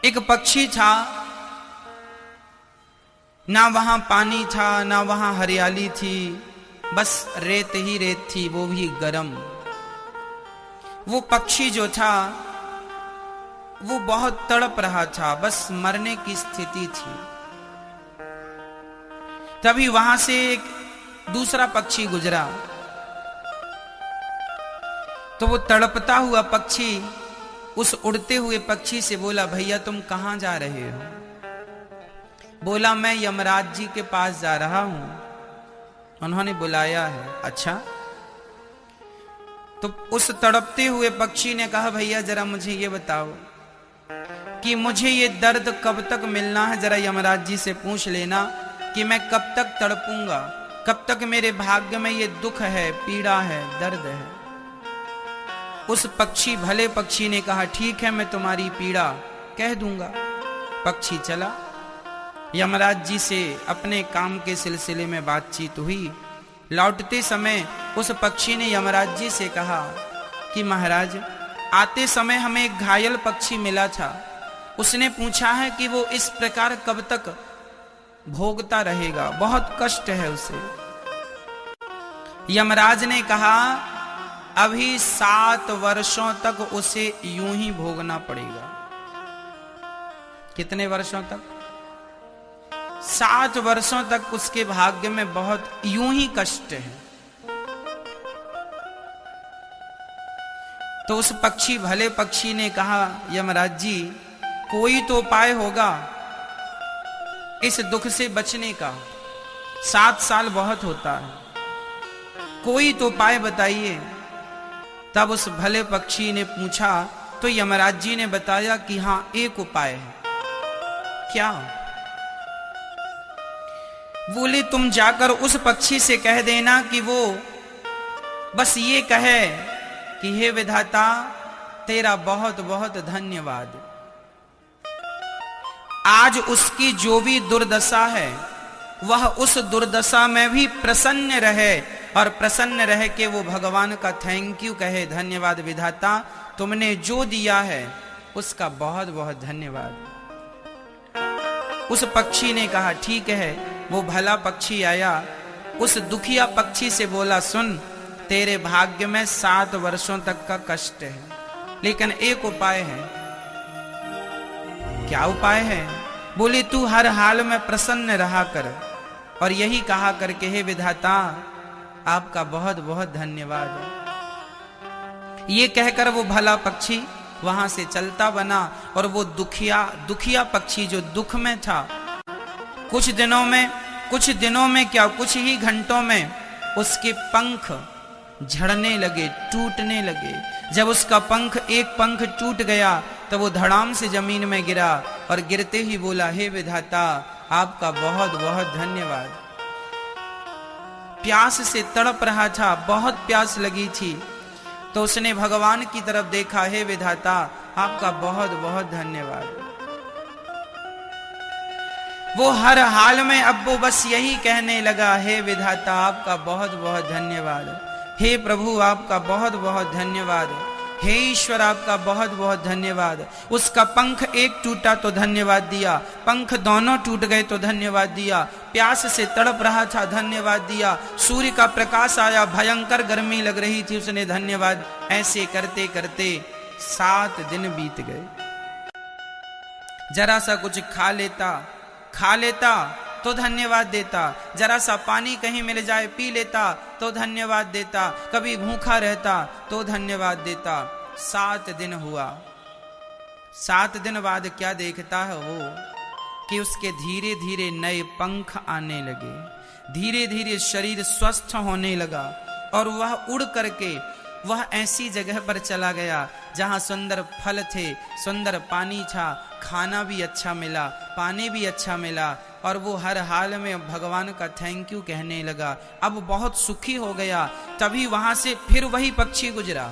एक पक्षी था, ना वहां पानी था ना वहां हरियाली थी, बस रेत ही रेत थी, वो भी गरम। वो पक्षी जो था वो बहुत तड़प रहा था, बस मरने की स्थिति थी। तभी वहां से एक दूसरा पक्षी गुजरा, तो वो तड़पता हुआ पक्षी उस उड़ते हुए पक्षी से बोला, भैया तुम कहां जा रहे हो? बोला, मैं यमराज जी के पास जा रहा हूं, उन्होंने बुलाया है। अच्छा। तो उस तड़पते हुए पक्षी ने कहा, भैया जरा मुझे ये बताओ कि मुझे ये दर्द कब तक मिलना है, जरा यमराज जी से पूछ लेना कि मैं कब तक तड़पूंगा, कब तक मेरे भाग्य में ये दुख है, पीड़ा है, दर्द है। उस पक्षी, भले पक्षी ने कहा, ठीक है मैं तुम्हारी पीड़ा कह दूंगा। पक्षी चला, यमराज जी से अपने काम के सिलसिले में बातचीत हुई। लौटते समय उस पक्षी ने यमराज जी से कहा कि महाराज, आते समय हमें एक घायल पक्षी मिला था, उसने पूछा है कि वो इस प्रकार कब तक भोगता रहेगा, बहुत कष्ट है उसे। यमराज ने कहा, अभी 7 वर्षों तक उसे यूं ही भोगना पड़ेगा। कितने वर्षों तक? 7 वर्षों तक उसके भाग्य में बहुत यूं ही कष्ट है। तो उस पक्षी, भले पक्षी ने कहा, यमराज जी कोई तो उपाय होगा इस दुख से बचने का, 7 साल बहुत होता है, कोई तो उपाय बताइए। तब उस भले पक्षी ने पूछा, तो यमराज जी ने बताया कि हां एक उपाय है। क्या? बोले, तुम जाकर उस पक्षी से कह देना कि वो बस ये कहे कि हे विधाता तेरा बहुत बहुत धन्यवाद, आज उसकी जो भी दुर्दशा है वह उस दुर्दशा में भी प्रसन्न रहे, और प्रसन्न रह के वो भगवान का थैंक यू कहे, धन्यवाद विधाता, तुमने जो दिया है उसका बहुत बहुत धन्यवाद। उस पक्षी ने कहा, ठीक है। वो भला पक्षी आया, उस दुखिया पक्षी से बोला, सुन, तेरे भाग्य में 7 वर्षों तक का कष्ट है, लेकिन एक उपाय है। क्या उपाय है? बोले, तू हर हाल में प्रसन्न रहा कर और यही कहा करके, हे विधाता आपका बहुत बहुत धन्यवाद। ये कहकर वो भला पक्षी वहां से चलता बना, और वो दुखिया पक्षी जो दुख में था, कुछ दिनों में क्या, कुछ ही घंटों में उसके पंख झड़ने लगे, टूटने लगे। जब उसका एक पंख टूट गया तो वो धड़ाम से जमीन में गिरा, और गिरते ही बोला, हे विधाता आपका बहुत बहुत धन्यवाद। प्यास से तड़प रहा था, बहुत प्यास लगी थी, तो उसने भगवान की तरफ देखा, हे विधाता आपका बहुत बहुत धन्यवाद। वो हर हाल में अब वो बस यही कहने लगा, हे विधाता आपका बहुत बहुत धन्यवाद, हे प्रभु आपका बहुत बहुत धन्यवाद, हे ईश्वर आपका बहुत बहुत धन्यवाद। उसका पंख एक टूटा तो धन्यवाद दिया, पंख दोनों टूट गए तो धन्यवाद दिया, प्यास से तड़प रहा था, धन्यवाद दिया, सूर्य का प्रकाश आया, भयंकर गर्मी लग रही थी, उसने धन्यवाद। ऐसे करते करते 7 दिन बीत गए। जरा सा कुछ खा लेता तो धन्यवाद देता, जरा सा पानी कहीं मिल जाए पी लेता तो धन्यवाद देता, कभी भूखा रहता तो धन्यवाद देता। 7 दिन हुआ। 7 दिन बाद क्या देखता है वो कि उसके धीरे धीरे नए पंख आने लगे, धीरे धीरे शरीर स्वस्थ होने लगा, और वह उड़ करके वह ऐसी जगह पर चला गया जहां सुंदर फल थे, सुंदर पानी था, खाना भी अच्छा मिला, पानी भी अच्छा मिला, और वो हर हाल में भगवान का थैंक यू कहने लगा। अब बहुत सुखी हो गया। तभी वहां से फिर वही पक्षी गुजरा,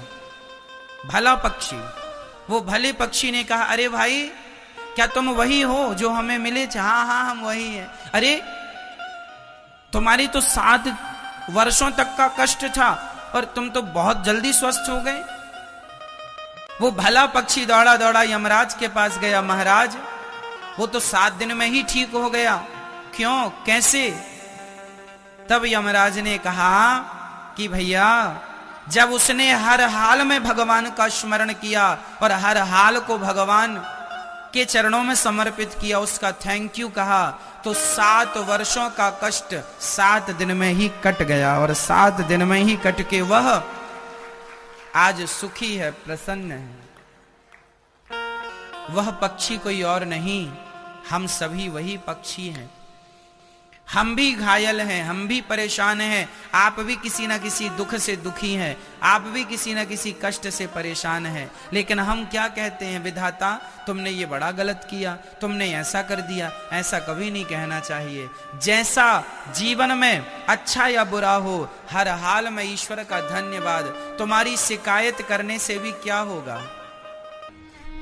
भला पक्षी। वो भले पक्षी ने कहा, अरे भाई क्या तुम वही हो जो हमें मिले थे? हाँ हाँ हम वही हैं। अरे तुम्हारी तो 7 वर्षों तक का कष्ट था और तुम तो बहुत जल्दी स्वस्थ हो गए। वो भला पक्षी दौड़ा दौड़ा यमराज के पास गया, महाराज वो तो 7 दिन में ही ठीक हो गया, क्यों, कैसे? तब यमराज ने कहा कि भैया जब उसने हर हाल में भगवान का स्मरण किया और हर हाल को भगवान के चरणों में समर्पित किया, उसका थैंक यू कहा, तो 7 वर्षों का कष्ट 7 दिन में ही कट गया और 7 दिन में ही कट के वह आज सुखी है, प्रसन्न है। वह पक्षी कोई और नहीं, हम सभी वही पक्षी हैं। हम भी घायल हैं, हम भी परेशान हैं, आप भी किसी ना किसी दुख से दुखी हैं, आप भी किसी ना किसी कष्ट से परेशान हैं। लेकिन हम क्या कहते हैं, विधाता तुमने ये बड़ा गलत किया, तुमने ऐसा कर दिया। ऐसा कभी नहीं कहना चाहिए। जैसा जीवन में अच्छा या बुरा हो, हर हाल में ईश्वर का धन्यवाद। तुम्हारी शिकायत करने से भी क्या होगा?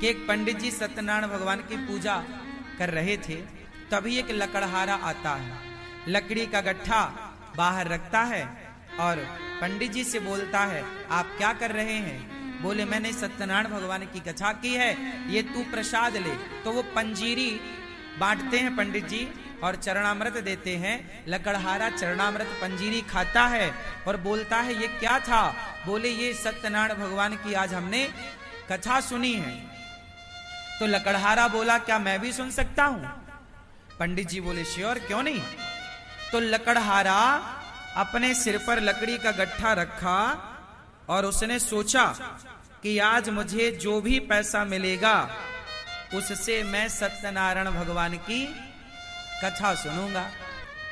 कि एक पंडित जी सत्यनारायण भगवान की पूजा कर रहे थे, तभी एक लकड़हारा आता है, लकड़ी का गट्ठा बाहर रखता है और पंडित जी से बोलता है, आप क्या कर रहे हैं? बोले मैंने सत्यनारायण भगवान की कथा की है, ये तू प्रसाद ले। तो वो पंजीरी बांटते हैं पंडित जी और चरणामृत देते हैं। लकड़हारा चरणामृत पंजीरी खाता है और बोलता है ये क्या था? बोले ये सत्यनारायण भगवान की आज हमने कथा सुनी है। तो लकड़हारा बोला क्या मैं भी सुन सकता हूं? पंडित जी बोले श्योर, क्यों नहीं। तो लकड़हारा अपने सिर पर लकड़ी का गट्ठा रखा और उसने सोचा कि आज मुझे जो भी पैसा मिलेगा उससे मैं सत्यनारायण भगवान की कथा सुनूंगा।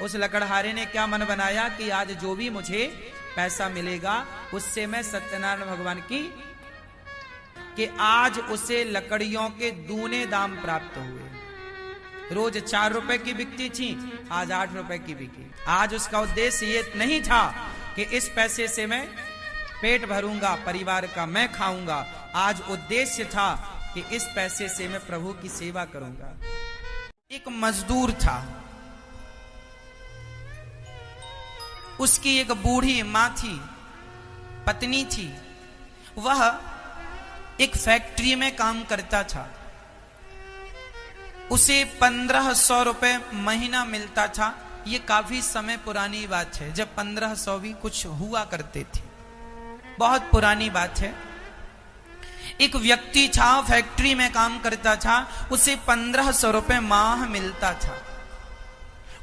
उस लकड़हारे ने क्या मन बनाया कि आज जो भी मुझे पैसा मिलेगा उससे मैं सत्यनारायण भगवान की, कि आज उसे लकड़ियों के दूने दाम प्राप्त हुए। रोज 4 रुपए की बिकती थी, आज 8 रुपए की बिकी। आज उसका उद्देश्य ये नहीं था कि इस पैसे से मैं पेट भरूंगा, परिवार का मैं खाऊंगा। आज उद्देश्य था कि इस पैसे से मैं प्रभु की सेवा करूंगा। एक मजदूर था, उसकी एक बूढ़ी मां थी, पत्नी थी। वह एक फैक्ट्री में काम करता था। उसे 1500 रुपए महीना मिलता था। ये काफी समय पुरानी बात है, जब 1500 भी कुछ हुआ करते थे, बहुत पुरानी बात है। एक व्यक्ति था, फैक्ट्री में काम करता था, उसे 1500 रुपए माह मिलता था।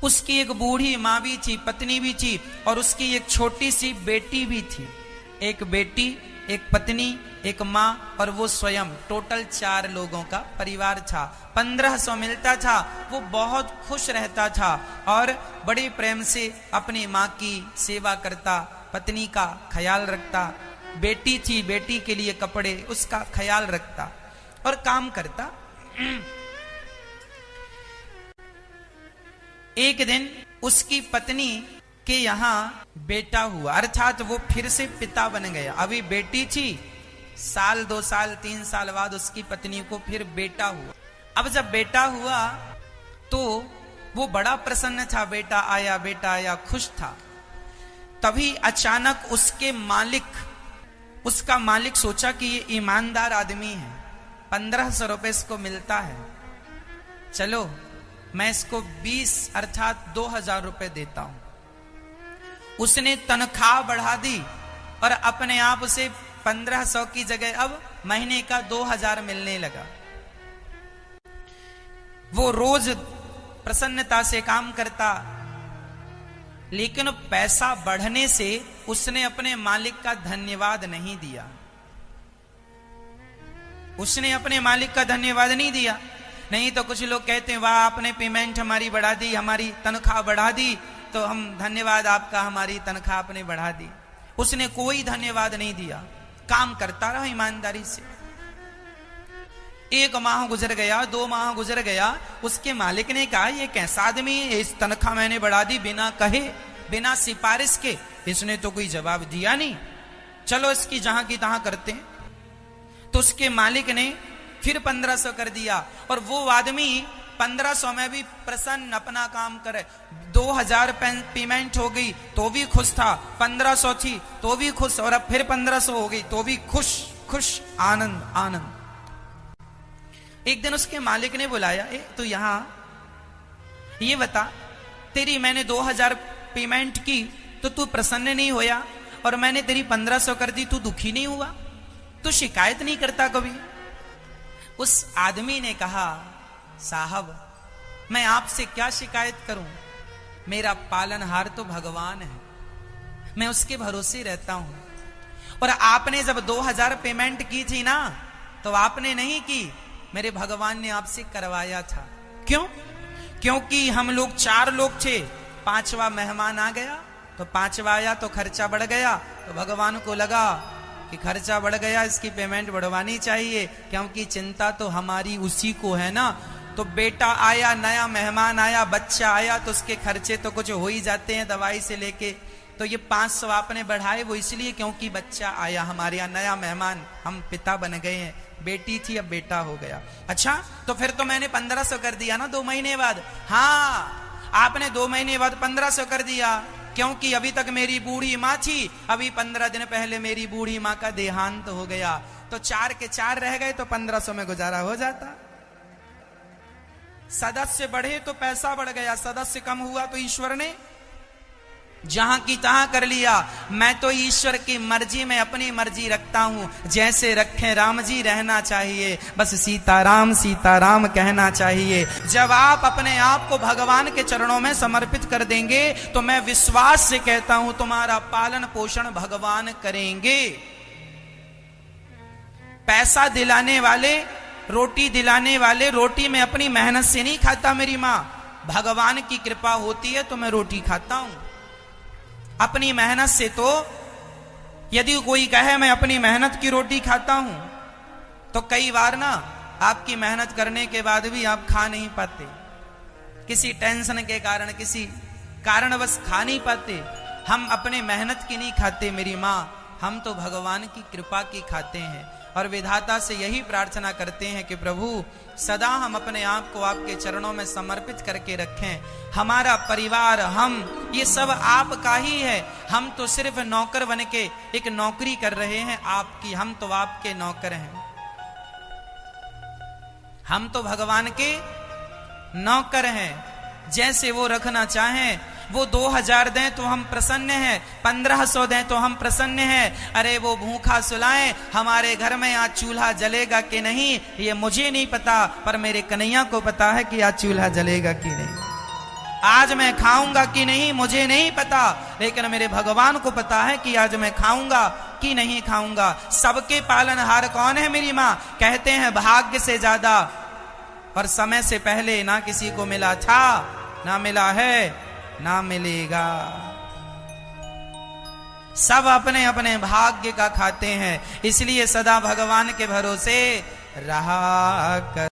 उसकी एक बूढ़ी माँ भी थी, पत्नी भी थी और उसकी एक छोटी सी बेटी भी थी। एक बेटी, एक पत्नी, एक माँ और वो स्वयं, टोटल 4 लोगों का परिवार था। 1500 मिलता था। वो बहुत खुश रहता था और बड़े प्रेम से अपनी माँ की सेवा करता, पत्नी का ख्याल रखता। बेटी थी, बेटी के लिए कपड़े, उसका ख्याल रखता और काम करता। एक दिन उसकी पत्नी के यहाँ बेटा हुआ, अर्थात वो फिर से पिता बन गया। अभी बेटी थी, 1 2 साल 3 साल बाद उसकी पत्नी को फिर बेटा हुआ। अब जब बेटा हुआ तो वो बड़ा प्रसन्न था, बेटा आया, खुश था। तभी अचानक उसका मालिक सोचा कि ये ईमानदार आदमी है, 1500 रुपए इसको मिलता है, चलो मैं इसको 20 अर्थात 2000 रुपए देता हूं। उसने तनख्वाह बढ़ा दी और अपने आप उसे 1500 की जगह अब महीने का 2000 मिलने लगा। वो रोज प्रसन्नता से काम करता, लेकिन पैसा बढ़ने से उसने अपने मालिक का धन्यवाद नहीं दिया। उसने अपने मालिक का धन्यवाद नहीं दिया। नहीं तो कुछ लोग कहते हैं वाह आपने पेमेंट हमारी बढ़ा दी, हमारी तनख्वाह बढ़ा दी, तो हम धन्यवाद आपका, हमारी तनख्वाह आपने बढ़ा दी। उसने कोई धन्यवाद नहीं दिया, काम करता रहा ईमानदारी से। 1 माह गुजर गया, 2 माह गुजर गया। उसके मालिक ने कहा ये कैसा आदमी है, इस तनख्वाह मैंने बढ़ा दी बिना कहे, बिना सिफारिश के। इसने तो कोई जवाब दिया नहीं, चलो इसकी जहां की तहां करते हैं। तो उसके मालिक ने फिर 1500 कर दिया और वो आदमी 1500 में भी प्रसन्न अपना काम करे। 2000 पेमेंट हो गई तो भी खुश था, 1500 थी तो भी खुश, और अब फिर 1500 हो गई तो भी खुश। खुश, आनंद आनंद। एक दिन उसके मालिक ने बुलाया, तू यहां ये बता, तेरी मैंने 2000 पेमेंट की तो तू प्रसन्न नहीं होया, और मैंने तेरी 1500 कर दी, तू दुखी नहीं हुआ, तू शिकायत नहीं करता कभी? उस आदमी ने कहा, साहब मैं आपसे क्या शिकायत करूं, मेरा पालनहार तो भगवान है, मैं उसके भरोसे रहता हूं। और आपने जब 2000 पेमेंट की थी ना, तो आपने नहीं की, मेरे भगवान ने आपसे करवाया था। क्यों? क्योंकि हम लोग 4 लोग थे, 5वां मेहमान आ गया, तो 5वां आया तो खर्चा बढ़ गया, तो भगवान को लगा कि खर्चा बढ़ गया, इसकी पेमेंट बढ़वानी चाहिए, क्योंकि चिंता तो हमारी उसी को है ना। तो बेटा आया, नया मेहमान आया, बच्चा आया, तो उसके खर्चे तो कुछ हो ही जाते हैं दवाई से लेके। तो ये 500 आपने बढ़ाए, वो इसलिए क्योंकि बच्चा आया हमारे यहाँ, नया मेहमान, हम पिता बन गए हैं, बेटी थी अब बेटा हो गया। अच्छा, तो फिर तो मैंने 1500 कर दिया ना 2 महीने बाद? हाँ, आपने 2 महीने बाद 1500 कर दिया, क्योंकि अभी तक मेरी बूढ़ी माँ थी, अभी 15 दिन पहले मेरी बूढ़ी माँ का देहांत हो गया, तो 4 के 4 रह गए, तो 1500 में गुजारा हो जाता। सदस्य बढ़े तो पैसा बढ़ गया, सदस्य कम हुआ तो ईश्वर ने जहां की तहां कर लिया। मैं तो ईश्वर की मर्जी में अपनी मर्जी रखता हूं, जैसे रखे राम जी रहना चाहिए, बस सीताराम सीताराम कहना चाहिए। जब आप अपने आप को भगवान के चरणों में समर्पित कर देंगे, तो मैं विश्वास से कहता हूं तुम्हारा पालन पोषण भगवान करेंगे। पैसा दिलाने वाले, रोटी दिलाने वाले, रोटी में अपनी मेहनत से नहीं खाता मेरी मां, भगवान की कृपा होती है तो मैं रोटी खाता हूं अपनी मेहनत से। तो यदि कोई कहे मैं अपनी मेहनत की रोटी खाता हूं, तो कई बार ना आपकी मेहनत करने के बाद भी आप खा नहीं पाते, किसी टेंशन के कारण, किसी कारणवश खा नहीं पाते। हम अपने मेहनत की नहीं खाते मेरी मां, हम तो भगवान की कृपा की खाते हैं। और विधाता से यही प्रार्थना करते हैं कि प्रभु सदा हम अपने आप को आपके चरणों में समर्पित करके रखें। हमारा परिवार, हम, ये सब आपका ही है, हम तो सिर्फ नौकर बन के एक नौकरी कर रहे हैं आपकी, हम तो आपके नौकर हैं, हम तो भगवान के नौकर हैं। जैसे वो रखना चाहें, वो 2000 दें तो हम प्रसन्न हैं, 1500 दें तो हम प्रसन्न हैं। अरे वो भूखा सुलाएं, हमारे घर में आज चूल्हा जलेगा कि नहीं ये मुझे नहीं पता, पर मेरे कन्हैया को पता है कि आज चूल्हा जलेगा कि नहीं, आज मैं खाऊंगा कि नहीं मुझे नहीं पता, लेकिन मेरे भगवान को पता है कि आज मैं खाऊंगा कि नहीं खाऊंगा। सबके पालनहार कौन है? मेरी माँ। कहते हैं भाग्य से ज्यादा और समय से पहले ना किसी को मिला था, ना मिला है, ना मिलेगा। सब अपने अपने भाग्य का खाते हैं, इसलिए सदा भगवान के भरोसे रहा कर।